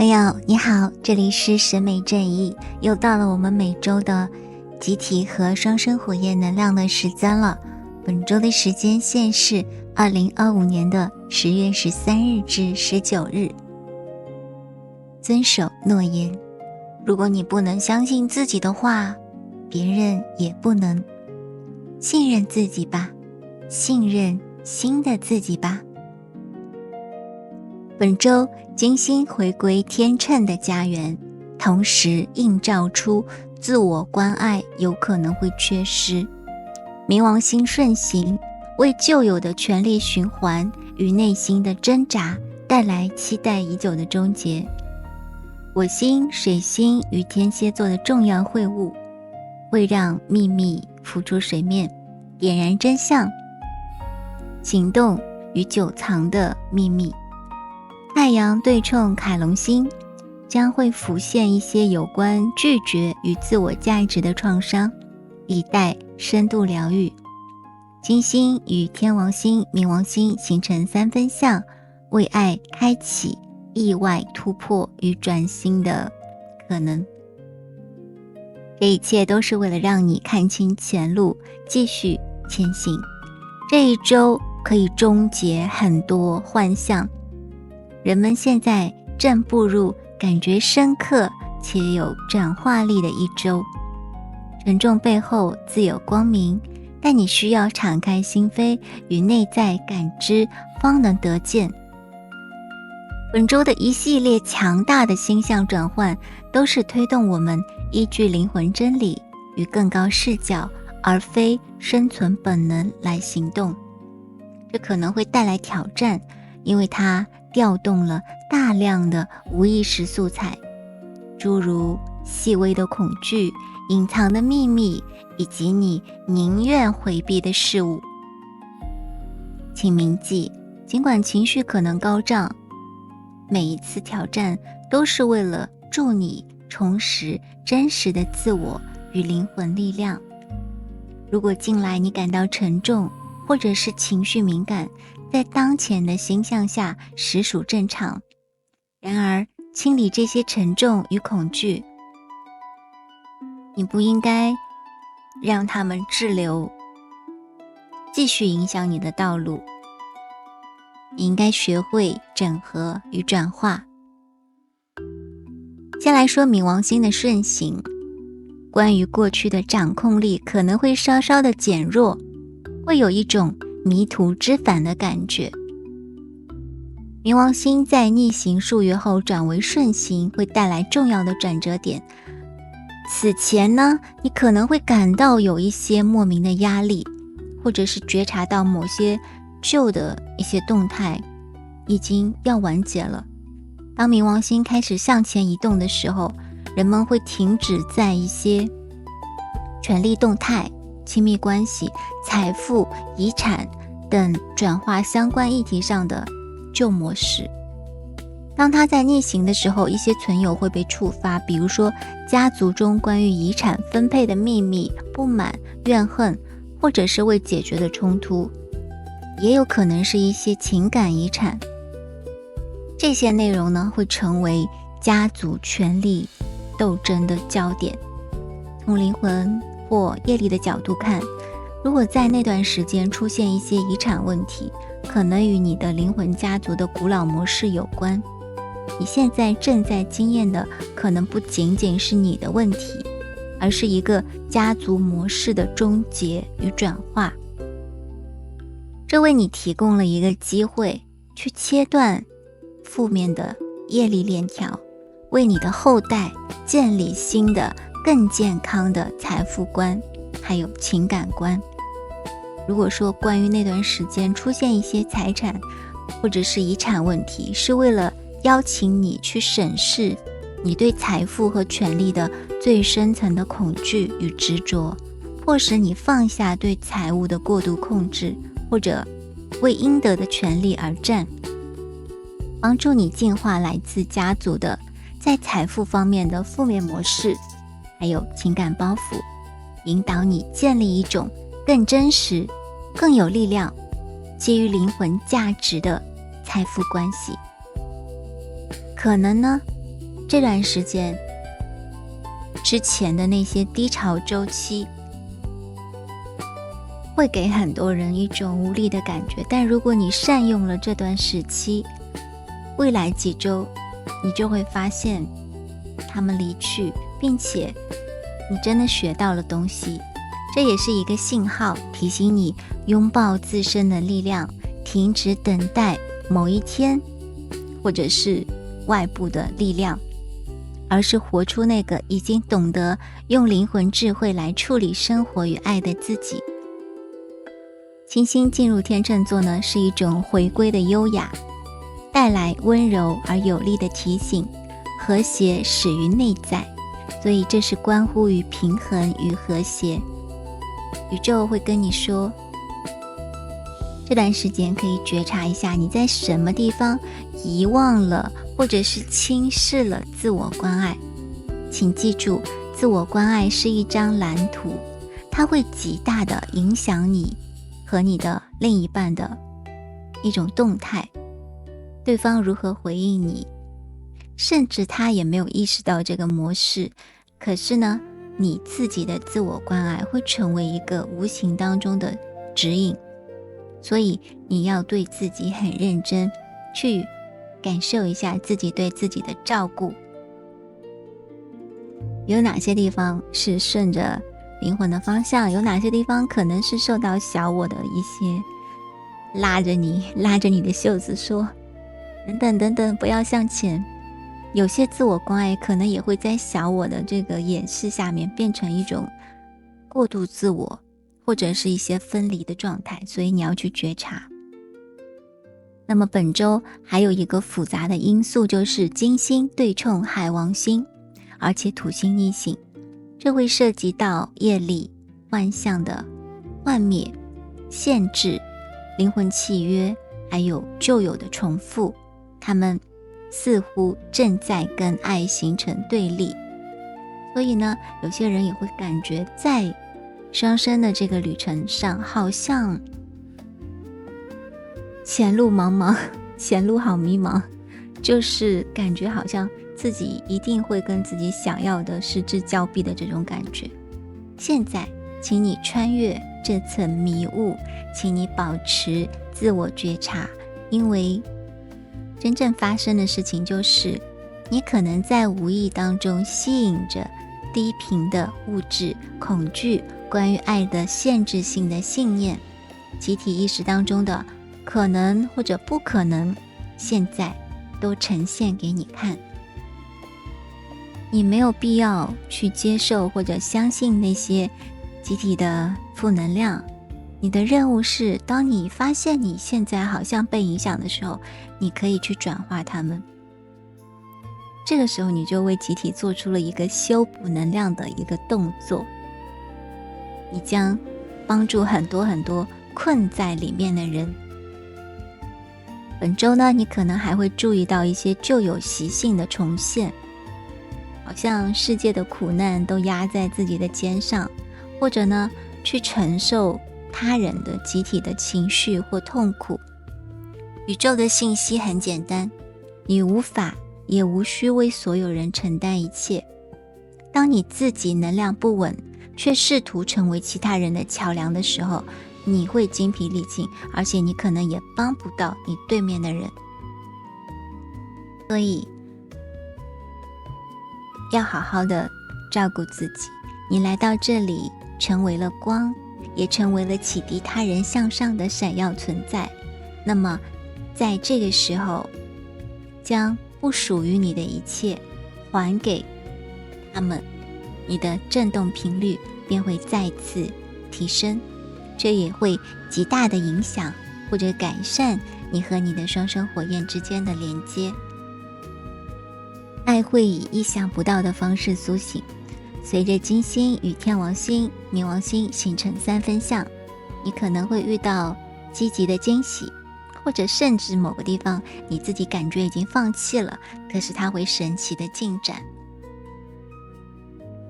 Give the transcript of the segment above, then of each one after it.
朋友你好，这里是审美正义，又到了我们每周的集体和双生火焰能量的时间了。本周的时间线是2025年的10月13日至19日。遵守诺言，如果你不能相信自己的话，别人也不能。信任自己吧，信任新的自己吧。本周金星回归天秤的家园，同时映照出自我关爱有可能会缺失。冥王星顺行，为旧有的权力循环与内心的挣扎带来期待已久的终结。火星、水星与天蝎座的重要会晤，会让秘密浮出水面，点燃真相，行动与久藏的秘密。太阳对冲凯龙星，将会浮现一些有关拒绝与自我价值的创伤，以待深度疗愈。金星与天王星、冥王星形成三分相，为爱开启意外突破与转型的可能。这一切都是为了让你看清前路，继续前行。这一周可以终结很多幻象。人们现在正步入感觉深刻且有转化力的一周，沉重背后自有光明，但你需要敞开心扉与内在感知，方能得见。本周的一系列强大的星象转换，都是推动我们依据灵魂真理与更高视角，而非生存本能来行动。这可能会带来挑战，因为它调动了大量的无意识素材，诸如细微的恐惧、隐藏的秘密，以及你宁愿回避的事物。请铭记，尽管情绪可能高涨，每一次挑战都是为了助你重拾真实的自我与灵魂力量。如果近来你感到沉重，或者是情绪敏感，在当前的星象下实属正常。然而，清理这些沉重与恐惧，你不应该让它们滞留，继续影响你的道路。你应该学会整合与转化。先来说冥王星的顺行，关于过去的掌控力可能会稍稍的减弱，会有一种迷途知返的感觉。冥王星在逆行数月后转为顺行，会带来重要的转折点。此前呢，你可能会感到有一些莫名的压力，或者是觉察到某些旧的一些动态已经要完结了。当冥王星开始向前移动的时候，人们会停止在一些权力动态、亲密关系、财富、遗产等转化相关议题上的旧模式。当它在逆行的时候，一些存有会被触发，比如说家族中关于遗产分配的秘密、不满、怨恨，或者是未解决的冲突，也有可能是一些情感遗产。这些内容呢，会成为家族权力斗争的焦点。从灵魂或业力的角度看，如果在那段时间出现一些遗产问题，可能与你的灵魂家族的古老模式有关。你现在正在经验的可能不仅仅是你的问题，而是一个家族模式的终结与转化。这为你提供了一个机会，去切断负面的业力链条，为你的后代建立新的更健康的财富观还有情感观。如果说关于那段时间出现一些财产或者是遗产问题，是为了邀请你去审视你对财富和权力的最深层的恐惧与执着，迫使你放下对财务的过度控制，或者为应得的权利而战，帮助你净化来自家族的在财富方面的负面模式还有情感包袱，引导你建立一种更真实、更有力量、基于灵魂价值的财富关系。可能呢，这段时间之前的那些低潮周期会给很多人一种无力的感觉，但如果你善用了这段时期，未来几周你就会发现他们离去，并且你真的学到了东西。这也是一个信号，提醒你拥抱自身的力量，停止等待某一天或者是外部的力量，而是活出那个已经懂得用灵魂智慧来处理生活与爱的自己。金星进入天秤座呢，是一种回归的优雅，带来温柔而有力的提醒，和谐始于内在，所以这是关乎于平衡与和谐。宇宙会跟你说，这段时间可以觉察一下你在什么地方遗忘了，或者是轻视了自我关爱。请记住，自我关爱是一张蓝图，它会极大的影响你和你的另一半的一种动态，对方如何回应你，甚至他也没有意识到这个模式，可是呢，你自己的自我关爱会成为一个无形当中的指引，所以你要对自己很认真，去感受一下自己对自己的照顾。有哪些地方是顺着灵魂的方向，有哪些地方可能是受到小我的一些拉着你的袖子说等等等等，不要向前。有些自我关爱可能也会在小我的这个掩饰下面变成一种过度自我，或者是一些分离的状态，所以你要去觉察。那么本周还有一个复杂的因素，就是金星对冲海王星，而且土星逆行，这会涉及到业力、万象的幻灭、限制、灵魂契约，还有旧有的重复，它们似乎正在跟爱形成对立。所以呢，有些人也会感觉在双生的这个旅程上，好像前路茫茫，前路好迷茫，就是感觉好像自己一定会跟自己想要的失之交臂的这种感觉。现在请你穿越这层迷雾，请你保持自我觉察，因为真正发生的事情就是你可能在无意当中吸引着低频的物质、恐惧、关于爱的限制性的信念，集体意识当中的可能或者不可能，现在都呈现给你看。你没有必要去接受或者相信那些集体的负能量，你的任务是，当你发现你现在好像被影响的时候，你可以去转化它们。这个时候你就为集体做出了一个修补能量的一个动作，你将帮助很多很多困在里面的人。本周呢，你可能还会注意到一些旧有习性的重现，好像世界的苦难都压在自己的肩上，或者呢，去承受他人的集体的情绪或痛苦。宇宙的信息很简单，你无法也无需为所有人承担一切。当你自己能量不稳，却试图成为其他人的桥梁的时候，你会精疲力尽，而且你可能也帮不到你对面的人。所以要好好的照顾自己。你来到这里，成为了光，也成为了启迪他人向上的闪耀存在。那么在这个时候，将不属于你的一切还给他们，你的振动频率便会再次提升，这也会极大的影响或者改善你和你的双生火焰之间的连接。爱会以意想不到的方式苏醒，随着金星与天王星、冥王星形成三分相，你可能会遇到积极的惊喜，或者甚至某个地方你自己感觉已经放弃了，可是它会神奇的进展。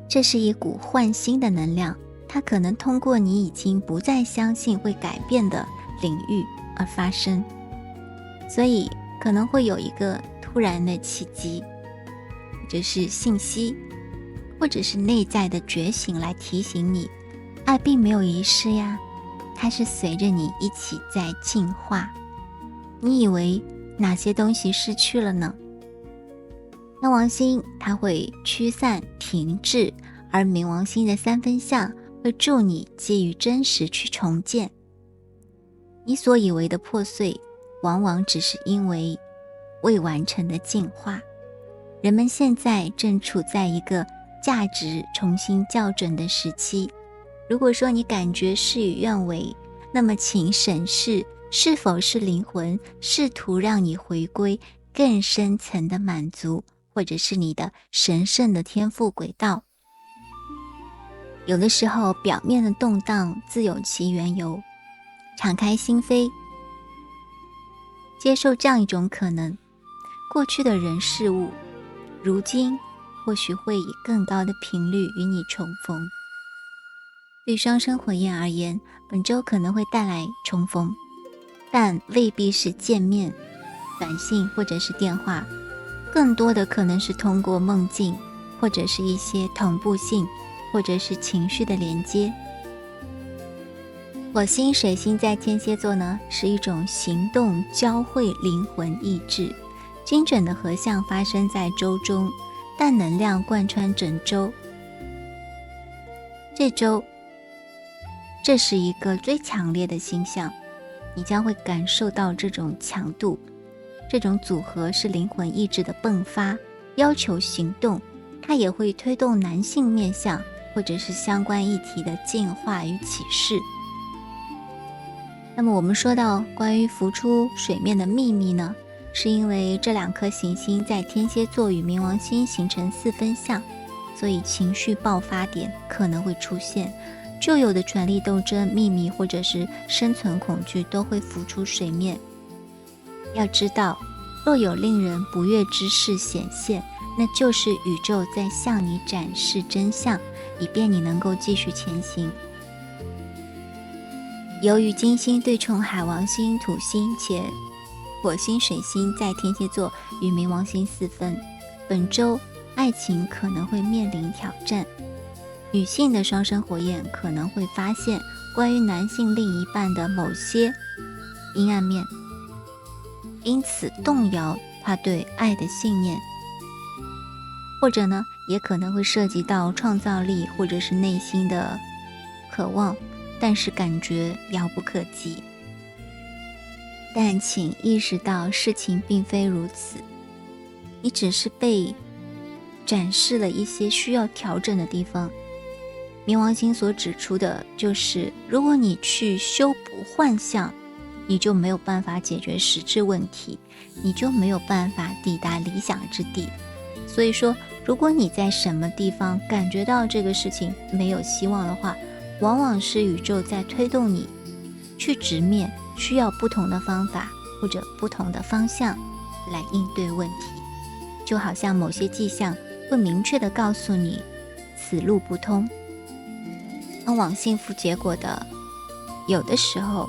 这是一股焕新的能量，它可能通过你已经不再相信会改变的领域而发生，所以可能会有一个突然的契机，者是信息，或者是内在的觉醒来提醒你，爱并没有遗失呀，它是随着你一起在进化。你以为哪些东西失去了呢？那王星它会驱散停滞，而冥王星的三分相会助你基于真实去重建。你所以为的破碎，往往只是因为未完成的进化。人们现在正处在一个价值重新校准的时期。如果说你感觉事与愿违，那么请审视是否是灵魂试图让你回归更深层的满足，或者是你的神圣的天赋轨道。有的时候表面的动荡自有其缘由，敞开心扉，接受这样一种可能，过去的人事物如今或许会以更高的频率与你重逢。对双生火焰而言，本周可能会带来重逢，但未必是见面、短信或者是电话，更多的可能是通过梦境，或者是一些同步性，或者是情绪的连接。火星、水星在天蝎座呢，是一种行动交汇灵魂意志，精准的合相发生在周中，但能量贯穿整周。这周这是一个最强烈的星象，你将会感受到这种强度。这种组合是灵魂意志的迸发，要求行动，它也会推动男性面向或者是相关议题的进化与启示。那么我们说到关于浮出水面的秘密呢，是因为这两颗行星在天蝎座与冥王星形成四分相，所以情绪爆发点可能会出现，旧有的权力斗争、秘密或者是生存恐惧都会浮出水面。要知道，若有令人不悦之事显现，那就是宇宙在向你展示真相，以便你能够继续前行。由于金星对冲海王星、土星，且火星、水星在天蝎座与冥王星四分，本周爱情可能会面临挑战。女性的双生火焰可能会发现关于男性另一半的某些阴暗面，因此动摇他对爱的信念，或者呢，也可能会涉及到创造力或者是内心的渴望，但是感觉遥不可及。但请意识到事情并非如此，你只是被展示了一些需要调整的地方。冥王星所指出的就是，如果你去修补幻象，你就没有办法解决实质问题，你就没有办法抵达理想之地。所以说，如果你在什么地方感觉到这个事情没有希望的话，往往是宇宙在推动你去直面，需要不同的方法或者不同的方向来应对问题。就好像某些迹象会明确地告诉你此路不通。通往幸福结果的，有的时候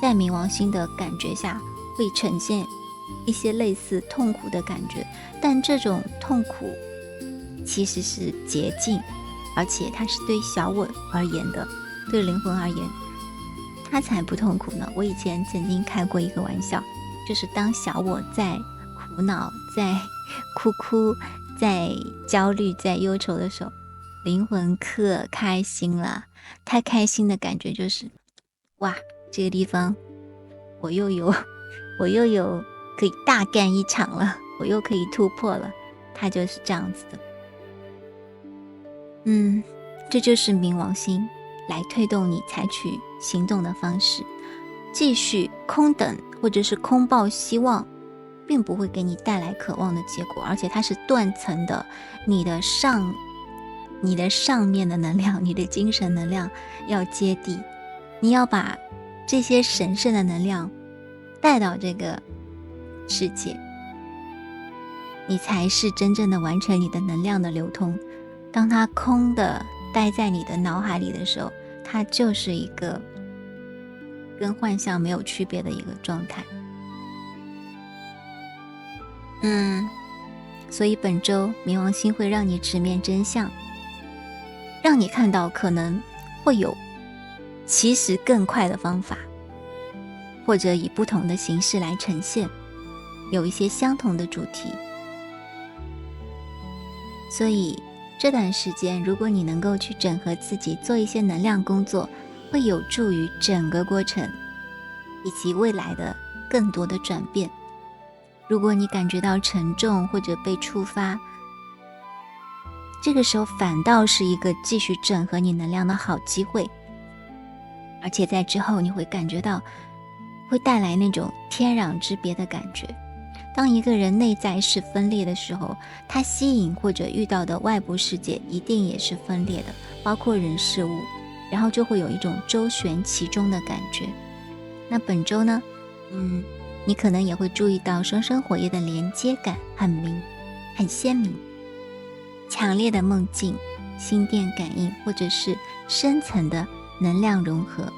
在冥王星的感觉下会呈现一些类似痛苦的感觉，但这种痛苦其实是捷径，而且它是对小我而言的，对灵魂而言它才不痛苦呢。我以前曾经开过一个玩笑，就是当小我在苦恼、在哭、在焦虑、在忧愁的时候，灵魂可开心了。太开心的感觉就是哇，这个地方我又有可以大干一场了，我又可以突破了，它就是这样子的。这就是冥王星来推动你采取行动的方式。继续空等或者是空抱希望，并不会给你带来渴望的结果，而且它是断层的。你的上面的能量，你的精神能量要接地，你要把这些神圣的能量带到这个世界，你才是真正的完成你的能量的流通。当它空的待在你的脑海里的时候，它就是一个跟幻象没有区别的一个状态。所以本周冥王星会让你直面真相，让你看到可能会有其实更快的方法，或者以不同的形式来呈现，有一些相同的主题。所以这段时间如果你能够去整合自己，做一些能量工作，会有助于整个过程以及未来的更多的转变。如果你感觉到沉重或者被触发，这个时候反倒是一个继续整合你能量的好机会，而且在之后你会感觉到会带来那种天壤之别的感觉。当一个人内在是分裂的时候，他吸引或者遇到的外部世界一定也是分裂的，包括人事物，然后就会有一种周旋其中的感觉。那本周呢，你可能也会注意到双生火焰的连接感很鲜明，强烈的梦境、心电感应，或者是深层的能量融合。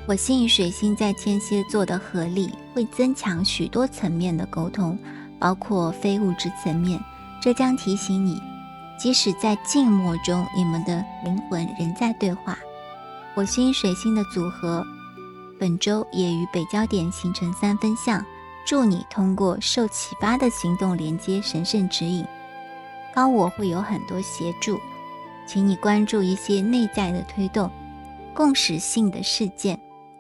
火星与水星在天蝎座的合力会增强许多层面的沟通，包括非物质层面。这将提醒你，即使在静默中，你们的灵魂仍在对话。火星水星的组合本周也与北交点形成3分相，助你通过受启发的行动连接神圣指引。高我会有很多协助，请你关注一些内在的推动、共识性的事件，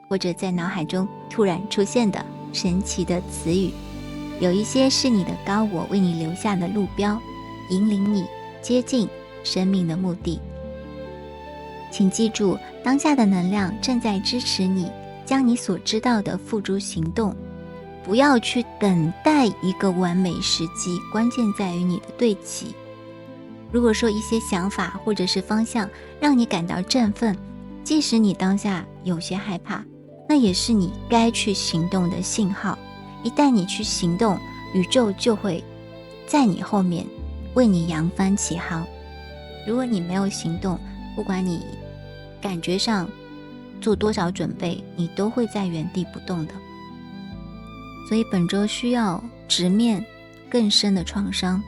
或者在脑海中突然出现的神奇的词语。有一些是你的高我为你留下的路标，引领你接近生命的目的。请记住，当下的能量正在支持你将你所知道的付诸行动，不要去等待一个完美时机，关键在于你的对齐。如果说一些想法或者是方向让你感到振奋，即使你当下有些害怕，那也是你该去行动的信号。一旦你去行动，宇宙就会在你后面为你扬帆起航。如果你没有行动，不管你感觉上做多少准备，你都会在原地不动的。所以本周需要直面更深的创伤。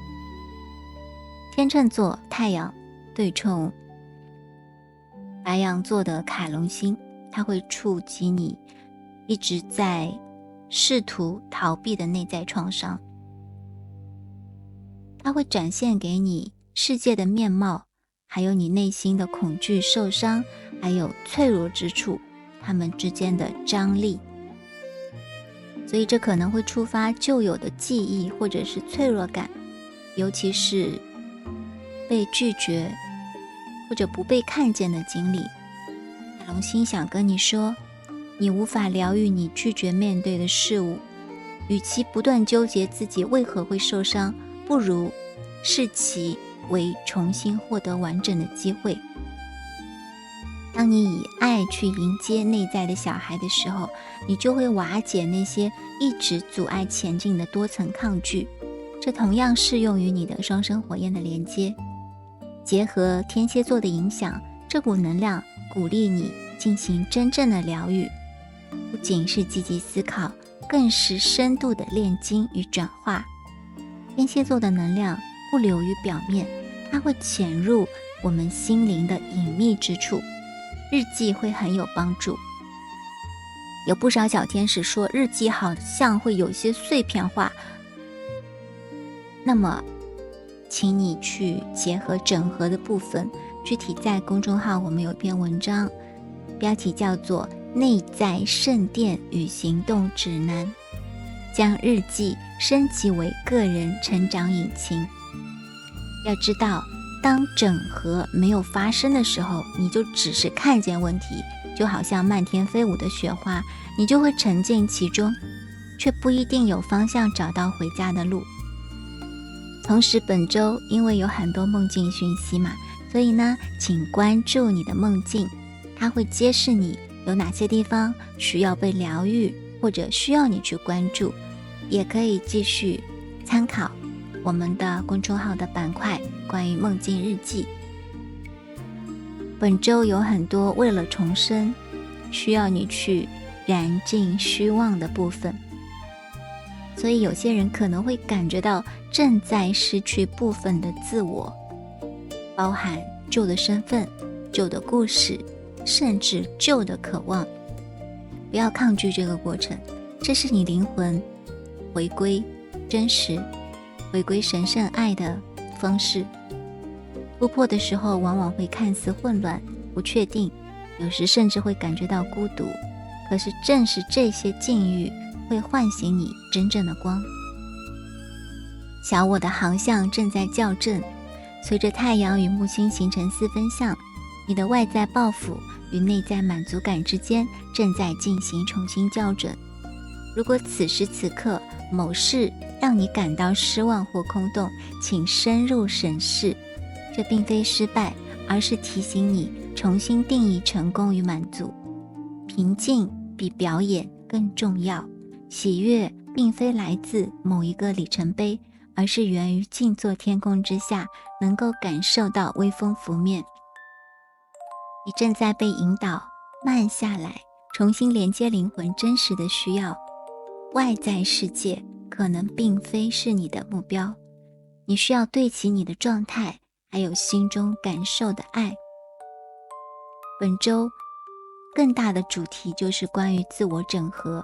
天秤座太阳对冲白羊座的凯龙星，它会触及你一直在试图逃避的内在创伤，它会展现给你世界的面貌，还有你内心的恐惧、受伤，还有脆弱之处，它们之间的张力。所以这可能会触发旧有的记忆或者是脆弱感，尤其是被拒绝或者不被看见的经历。海龙星想跟你说，你无法疗愈你拒绝面对的事物，与其不断纠结自己为何会受伤，不如视其为重新获得完整的机会。当你以爱去迎接内在的小孩的时候，你就会瓦解那些一直阻碍前进的多层抗拒。这同样适用于你的双生火焰的连接。结合天蝎座的影响，这股能量鼓励你进行真正的疗愈，不仅是积极思考，更是深度的炼金与转化。天蝎座的能量不流于表面，它会潜入我们心灵的隐秘之处。日记会很有帮助。有不少小天使说日记好像会有些碎片化，那么请你去结合整合的部分。具体在公众号我们有一篇文章，标题叫做内在圣殿与行动指南，将日记升级为个人成长引擎。要知道，当整合没有发生的时候，你就只是看见问题，就好像漫天飞舞的雪花，你就会沉浸其中，却不一定有方向找到回家的路。同时本周因为有很多梦境讯息嘛，所以呢，请关注你的梦境，它会揭示你有哪些地方需要被疗愈，或者需要你去关注。也可以继续参考我们的公众号的板块关于梦境日记。本周有很多为了重生需要你去燃尽虚妄的部分，所以有些人可能会感觉到正在失去部分的自我，包含旧的身份、旧的故事，甚至旧的渴望。不要抗拒这个过程，这是你灵魂回归真实、回归神圣爱的方式。突破的时候往往会看似混乱、不确定，有时甚至会感觉到孤独。可是正是这些境遇会唤醒你真正的光。小我的航向正在校正，随着太阳与木星形成4分相，你的外在抱负与内在满足感之间正在进行重新校准。如果此时此刻某事让你感到失望或空洞，请深入审视，这并非失败，而是提醒你重新定义成功与满足。平静比表演更重要，喜悦并非来自某一个里程碑，而是源于静坐天空之下能够感受到微风拂面。你正在被引导慢下来，重新连接灵魂真实的需要。外在世界可能并非是你的目标，你需要对齐你的状态，还有心中感受的爱。本周更大的主题就是关于自我整合。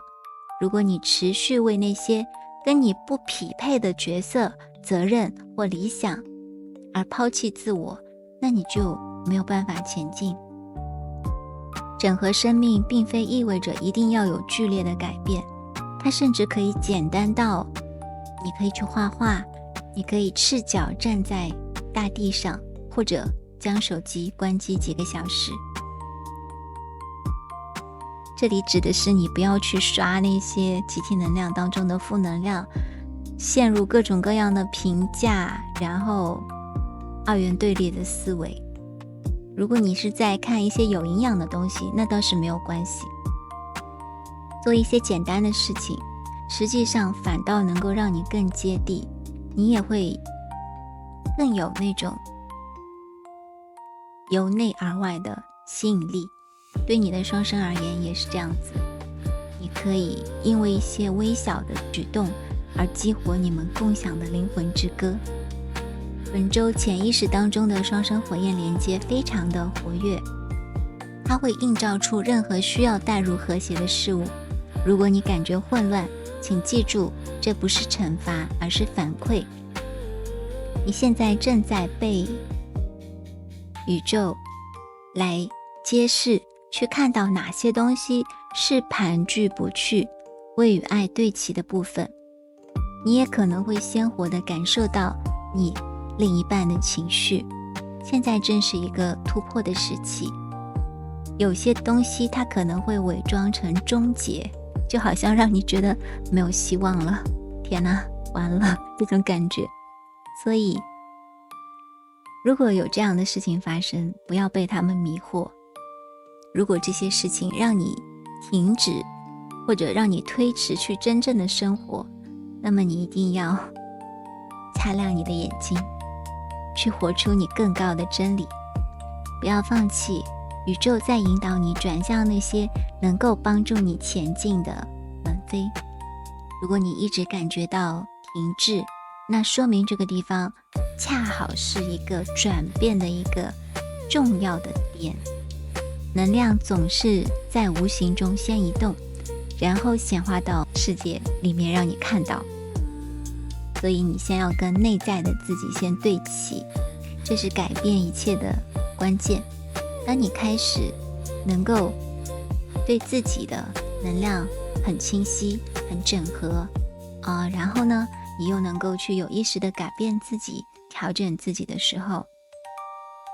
如果你持续为那些跟你不匹配的角色、责任或理想而抛弃自我，那你就没有办法前进。整合生命并非意味着一定要有剧烈的改变，它甚至可以简单到你可以去画画，你可以赤脚站在大地上，或者将手机关机几个小时。这里指的是你不要去刷那些集体能量当中的负能量，陷入各种各样的评价，然后二元对立的思维。如果你是在看一些有营养的东西，那倒是没有关系。做一些简单的事情，实际上反倒能够让你更接地，你也会更有那种由内而外的吸引力。对你的双生而言也是这样子，你可以因为一些微小的举动而激活你们共享的灵魂之歌。本周潜意识当中的双生火焰连接非常的活跃，它会映照出任何需要带入和谐的事物。如果你感觉混乱，请记住，这不是惩罚，而是反馈。你现在正在被宇宙来揭示，去看到哪些东西是盘踞不去、未与爱对齐的部分。你也可能会鲜活地感受到你另一半的情绪。现在正是一个突破的时期，有些东西它可能会伪装成终结，就好像让你觉得没有希望了，天哪，完了，这种感觉。所以如果有这样的事情发生，不要被他们迷惑。如果这些事情让你停止，或者让你推迟去真正的生活，那么你一定要擦亮你的眼睛，去活出你更高的真理。不要放弃，宇宙在引导你转向那些能够帮助你前进的门扉。如果你一直感觉到停滞，那说明这个地方恰好是一个转变的一个重要的点。能量总是在无形中先移动，然后显化到世界里面让你看到。所以你先要跟内在的自己先对齐，这是改变一切的关键。当你开始能够对自己的能量很清晰、很整合然后呢，你又能够去有意识的改变自己、调整自己的时候，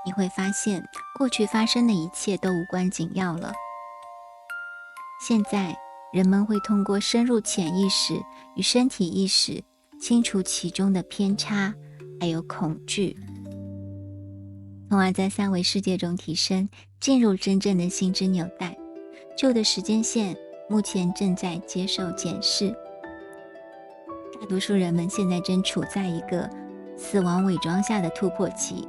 你会发现过去发生的一切都无关紧要了。现在人们会通过深入潜意识与身体意识清除其中的偏差还有恐惧，从而在三维世界中提升，进入真正的心之纽带。旧的时间线目前正在接受检视，大多数人们现在正处在一个死亡伪装下的突破期。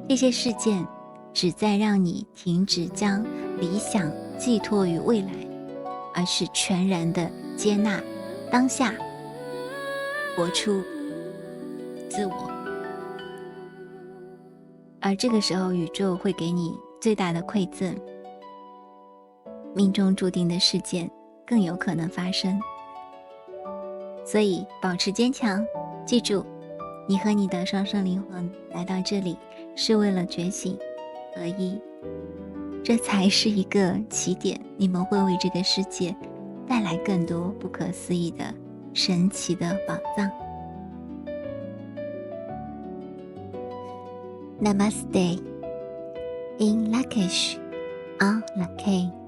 这些事件旨在让你停止将理想寄托于未来，而是全然的接纳当下活出自我。而这个时候，宇宙会给你最大的馈赠，命中注定的事件更有可能发生。所以保持坚强，记住，你和你的双生灵魂来到这里是为了觉醒合一，这才是一个起点，你们会为这个世界带来更多不可思议的神奇的宝藏。Namaste. In Lakesh, on Lakay.